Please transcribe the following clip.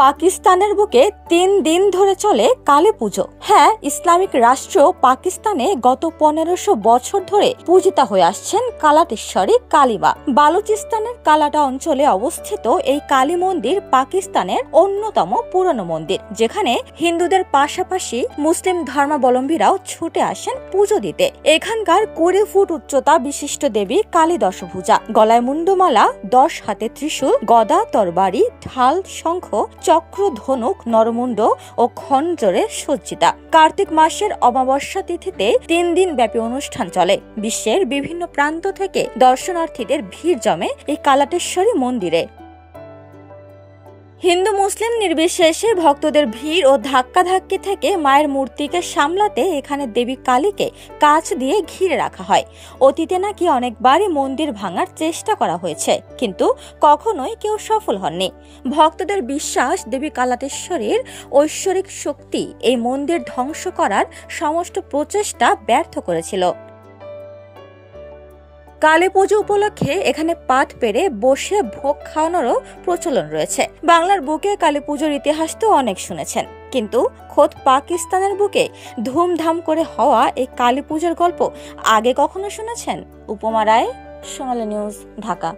পাকিস্তানের বুকে ৩ দিন ধরে চলে কালী পুজো। হ্যাঁ, ইসলামিক রাষ্ট্র পাকিস্তানে গত ১৫০০ বছর ধরে পূজিতা হয়ে আসছেন কালাটেশ্বরী কালীমা। বালুচিস্তানের কালাটা অঞ্চলে অবস্থিত এই কালী মন্দির পাকিস্তানের অন্যতম পুরনো মন্দির, যেখানে হিন্দুদের পাশাপাশি মুসলিম ধর্মাবলম্বীরাও ছুটে আসেন পুজো দিতে। এখানকার ২০ ফুট উচ্চতা বিশিষ্ট দেবী কালী দশভুজা, গলায় মুন্ডমালা, ১০ হাতে ত্রিশূল, গদা, তরবারি, ঢাল, শঙ্খ, চক্র, ধনুক, নরমুণ্ড ও খঞ্জরে সজ্জিতা। কার্তিক মাসের অমাবস্যা তিথিতে ৩ দিন ব্যাপী অনুষ্ঠান চলে। বিশ্বের বিভিন্ন প্রান্ত থেকে দর্শনার্থীদের ভিড় জমে এই কালাটেশ্বরী মন্দিরে। হিন্দু মুসলিম নির্বিশেষে ভক্তদের ভিড় ও ধাক্কাধাক্কি থেকে মায়ের মূর্তিকে সামলাতে এখানে দেবী কালীকে কাঁচ দিয়ে ঘিরে রাখা হয়। অতীতে নাকি অনেকবারই মন্দির ভাঙার চেষ্টা করা হয়েছে, কিন্তু কখনোই কেউ সফল হননি। ভক্তদের বিশ্বাস, দেবী কালাটেশ্বরীর ঐশ্বরিক শক্তি এই মন্দির ধ্বংস করার সমস্ত প্রচেষ্টা ব্যর্থ করেছিল। কালী পুজো উপলক্ষে এখানে পাট পেরে বসে ভোগ খাওয়ানোরও প্রচলন রয়েছে। বাংলার বুকে কালী পুজোর ইতিহাস তো অনেক শুনেছেন, কিন্তু খোদ পাকিস্তানের বুকে ধুমধাম করে হওয়া এই কালী পুজোর গল্প আগে কখনো শুনেছেন? উপমা রায়, সোনালী নিউজ, ঢাকা।